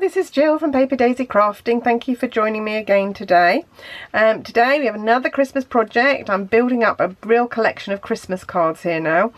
this is Jill from Paper Daisy Crafting. Thank you for joining me again today. Today we have another Christmas project. I'm building up a real collection of Christmas cards here now.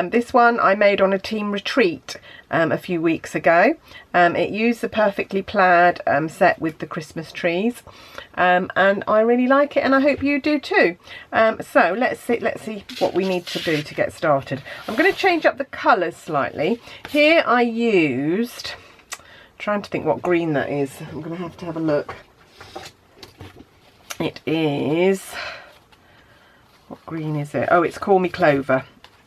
This one I made on a team retreat a few weeks ago. It used the Perfectly Plaid set with the Christmas trees, and I really like it, and I hope you do too. So let's see what we need to do to get started. I'm going to change up the colours slightly. Here I used, trying to think what green that is. I'm going to have a look. It is, what green is it? Oh, it's Call Me Clover.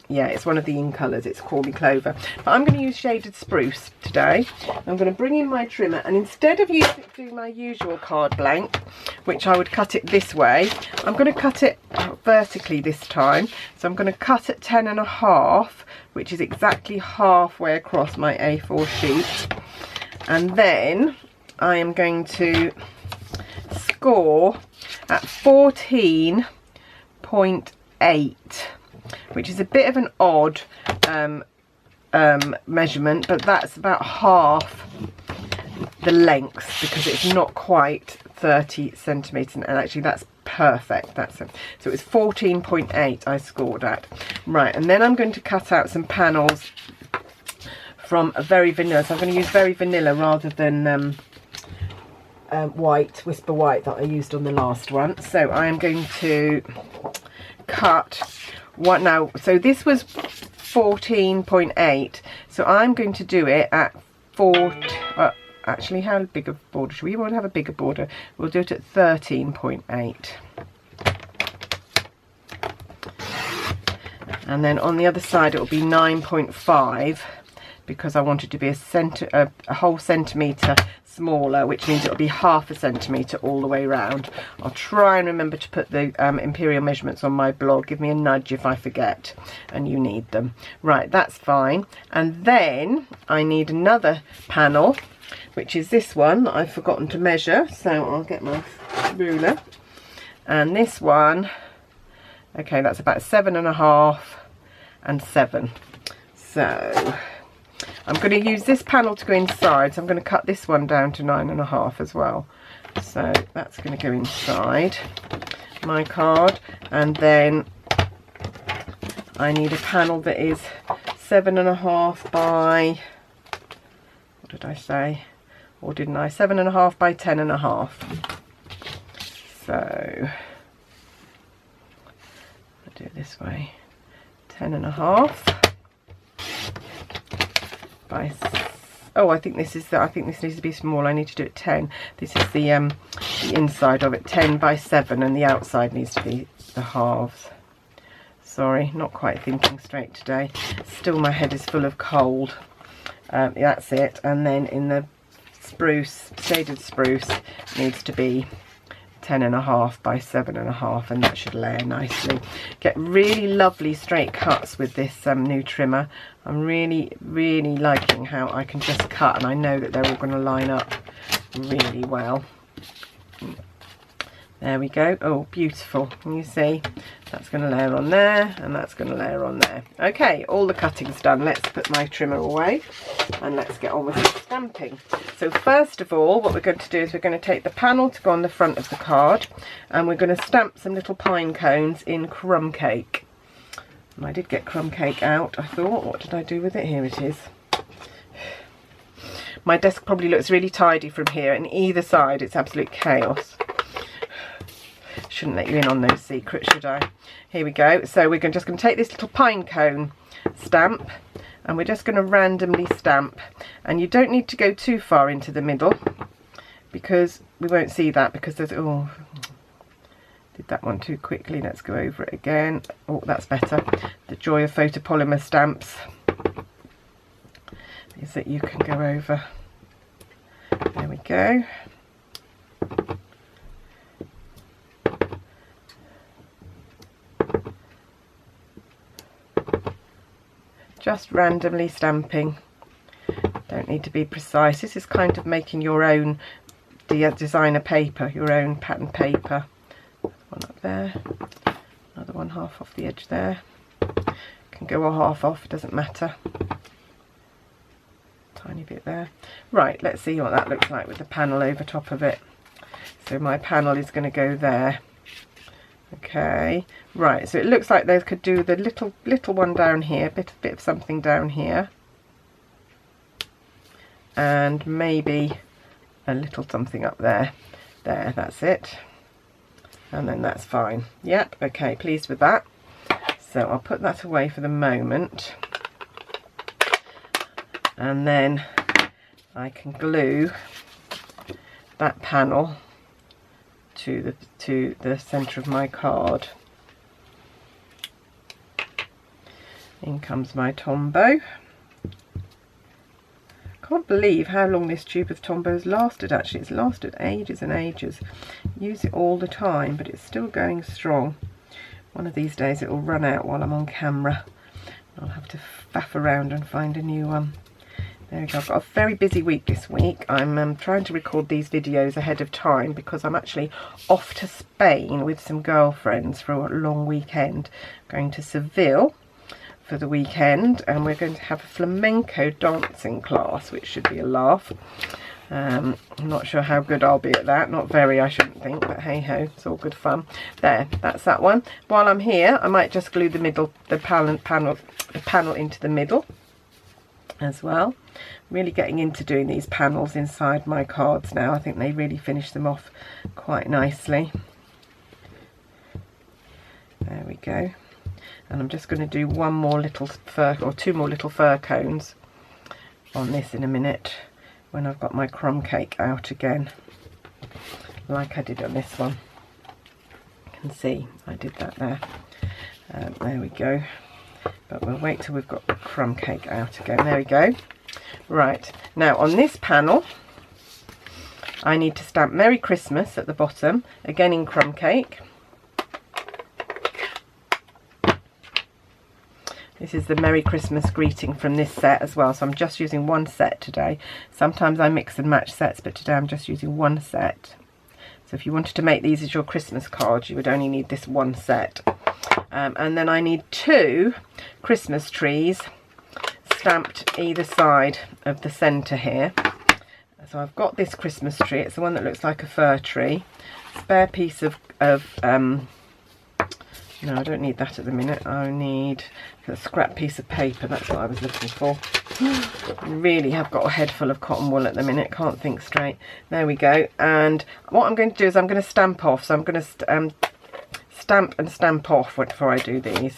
Yeah, it's one of the in colours. It's Call Me Clover. But I'm going to use Shaded Spruce today. I'm going to bring in my trimmer, and instead of doing my usual card blank, which I would cut it this way, I'm going to cut it vertically this time. So I'm going to cut at 10.5, which is exactly halfway across my A4 sheet. And then I am going to score at 14.8, which is a bit of an odd measurement, but that's about half the length because it's not quite 30 centimetres, and actually that's perfect. So it was 14.8 I scored at. Right, and then I'm going to cut out some panels from a Very Vanilla. So I'm going to use Very Vanilla rather than Whisper White that I used on the last one. So I am going to cut what now. So this was 14.8. So I'm going to do it at actually, how big a border should we want to have? A bigger border. We'll do it at 13.8. And then on the other side it will be 9.5. because I want it to be a whole centimetre smaller, which means it'll be half a centimetre all the way around. I'll try and remember to put the imperial measurements on my blog. Give me a nudge if I forget and you need them. Right, that's fine. And then I need another panel, which is this one that I've forgotten to measure, so I'll get my ruler. And this one, okay, that's about 7.5 and 7. So I'm going to use this panel to go inside, so I'm going to cut this one down to 9.5 as well. So that's going to go inside my card, and then I need a panel that is 7.5 by, what did I say, or didn't I? 7.5 by 10.5. So I'll do it this way, 10.5. I think this needs to be small. I need to do it 10. This is the inside of it, 10 by 7, and the outside needs to be the halves. Sorry, not quite thinking straight today. Still, my head is full of cold. That's it. And then in the spruce, Shaded Spruce, needs to be 10.5 by 7.5, and that should layer nicely. Get really lovely straight cuts with this new trimmer. I'm really liking how I can just cut, and I know that they're all going to line up really well. There we go. Oh, beautiful. Can you see? That's going to layer on there, and that's going to layer on there. Okay, all the cutting's done. Let's put my trimmer away and let's get on with the stamping. So first of all, what we're going to do is we're going to take the panel to go on the front of the card, and we're going to stamp some little pine cones in crumb cake. And I did get crumb cake out, I thought. What did I do with it? Here it is. My desk probably looks really tidy from here, and either side it's absolute chaos. Shouldn't let you in on those secrets, should I? Here we go. So we're just going to take this little pine cone stamp, and we're just going to randomly stamp. And you don't need to go too far into the middle, because we won't see that, because there's, oh, did that one too quickly. Let's go over it again. Oh, that's better. The joy of photopolymer stamps is that you can go over. There we go. Just randomly stamping. Don't need to be precise. This is kind of making your own designer paper, your own pattern paper. One up there, another one half off the edge there. Can go a half off, it doesn't matter. tiny bit there. Right, let's see what that looks like with the panel over top of it. So my panel is going to go there. Okay, right, so it looks like they could do the little one down here, bit of something down here, and maybe a little something up there. There, that's it. And then that's fine. Yep, okay, pleased with that. So I'll put that away for the moment. And then I can glue that panel to the centre of my card. In comes my Tombow. Can't believe how long this tube of Tombow has lasted. Actually, it's lasted ages and ages. Use it all the time, but it's still going strong. One of these days it will run out while I'm on camera. I'll have to faff around and find a new one. There we go. I've got a very busy week this week. I'm trying to record these videos ahead of time because I'm actually off to Spain with some girlfriends for a long weekend. Going to Seville for the weekend, and we're going to have a flamenco dancing class, which should be a laugh. I'm not sure how good I'll be at that. Not very, I shouldn't think, but hey ho, it's all good fun. There, that's that one. While I'm here, I might just glue the panel into the middle as well. Really getting into doing these panels inside my cards now. I think they really finish them off quite nicely. There we go. And I'm just going to do one more little fir, or two more little fir cones on this in a minute when I've got my crumb cake out again, like I did on this one. You can see I did that there. There we go. But we'll wait till we've got the crumb cake out again. There we go. Right, now on this panel I need to stamp Merry Christmas at the bottom, again in crumb cake. This is the Merry Christmas greeting from this set as well, so I'm just using one set today. Sometimes I mix and match sets, but today I'm just using one set. So if you wanted to make these as your Christmas cards, you would only need this one set. And then I need 2 Christmas trees stamped either side of the centre here. So I've got this Christmas tree. It's the one that looks like a fir tree. Spare piece of no, I don't need that at the minute. I need a scrap piece of paper. That's what I was looking for. Really have got a head full of cotton wool at the minute. Can't think straight. There we go. And what I'm going to do is I'm going to stamp off. So I'm going to stamp and stamp off before I do these.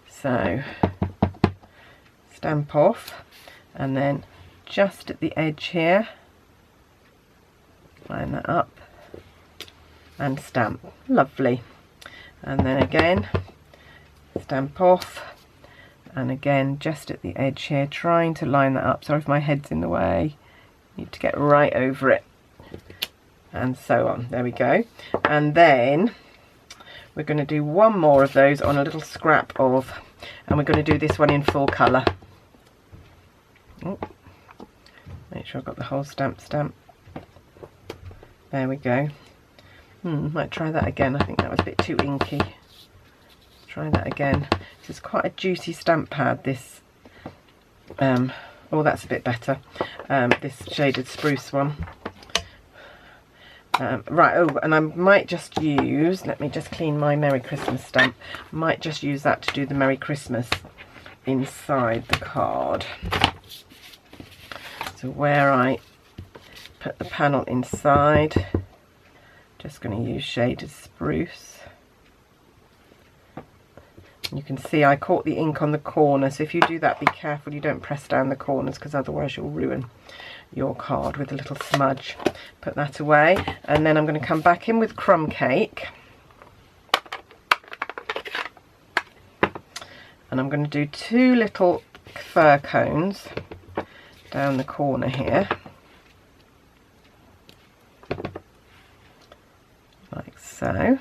So stamp off, and then just at the edge here, line that up and stamp. Lovely. And then again stamp off, and again just at the edge here, trying to line that up. Sorry if my head's in the way, need to get right over it, and so on. There we go. And then we're going to do one more of those on a little scrap of, and we're going to do this one in full colour. Oh, make sure I've got the whole stamp. There we go. Might try that again. I think that was a bit too inky. Try that again. This is quite a juicy stamp pad, this. Oh, that's a bit better. This shaded spruce one. Right, oh, and I might just use, let me just clean my Merry Christmas stamp. Might just use that to do the Merry Christmas inside the card. So where I put the panel inside, just going to use shaded spruce. You can see I caught the ink on the corner, so if you do that, be careful you don't press down the corners, because otherwise you'll ruin your card with a little smudge. Put that away, and then I'm going to come back in with crumb cake, and I'm going to do 2 little fir cones down the corner here, like so.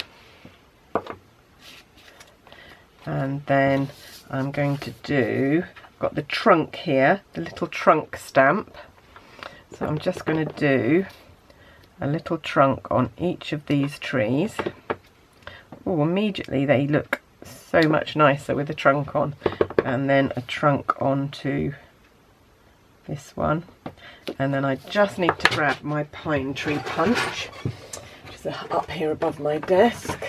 And then I'm going to do, I've got the trunk here, the little trunk stamp. So I'm just going to do a little trunk on each of these trees. Oh, immediately they look so much nicer with the trunk on. and then a trunk onto this one, and then I just need to grab my pine tree punch, which is up here above my desk.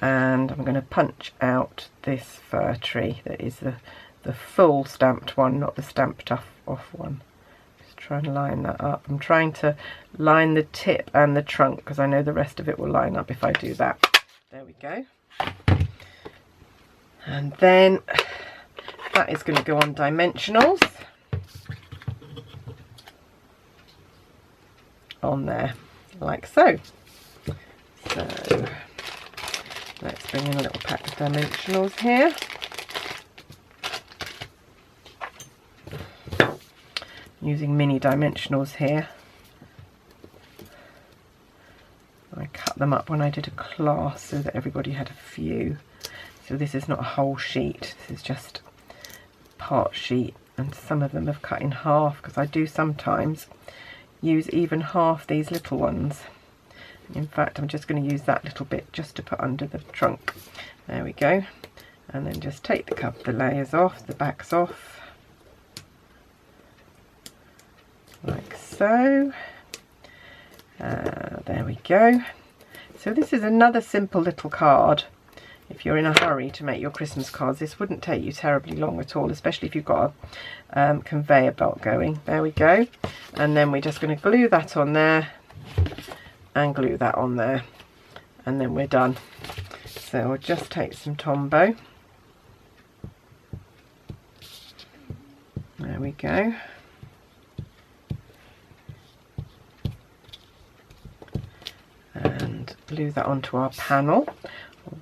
And I'm going to punch out this fir tree that is the full stamped one, not the stamped off one. Just try and line that up. I'm trying to line the tip and the trunk because I know the rest of it will line up if I do that. There we go. And then that is going to go on dimensionals on there, like so. So let's bring in a little pack of dimensionals here. Using mini dimensionals here. I cut them up when I did a class so that everybody had a few. So this is not a whole sheet, this is just part sheet, and some of them have cut in half because I do sometimes use even half these little ones. In fact, I'm just going to use that little bit just to put under the trunk. There we go. And then just take the layers off, the backs off, like so. There we go. So this is another simple little card. If you're in a hurry to make your Christmas cards, this wouldn't take you terribly long at all, especially if you've got a conveyor belt going. There we go. And then we're just going to glue that on there and glue that on there, and then we're done. So we'll just take some Tombow. There we go. And glue that onto our panel.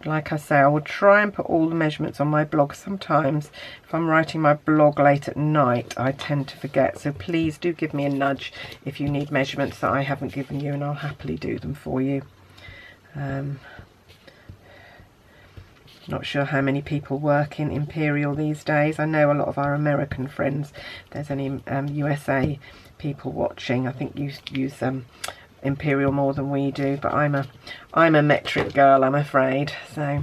Like I say, I will try and put all the measurements on my blog. Sometimes if I'm writing my blog late at night, I tend to forget, so please do give me a nudge if you need measurements that I haven't given you, and I'll happily do them for you. Not sure how many people work in Imperial these days. I know a lot of our American friends. There's any USA people watching. I think you use Imperial more than we do, but I'm a metric girl, I'm afraid. So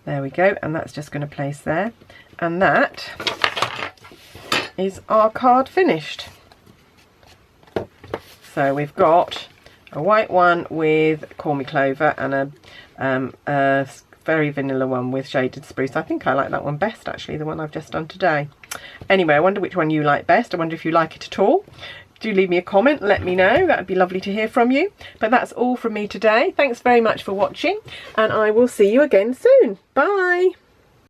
there we go, and that's just going to place there, and that is our card finished. So we've got a white one with Call Me Clover and a very vanilla one with shaded spruce. I think I like that one best, actually, the one I've just done today. Anyway, I wonder which one you like best. I wonder if you like it at all. Do leave me a comment, let me know, that would be lovely to hear from you. But that's all from me today. Thanks very much for watching, and I will see you again soon. Bye!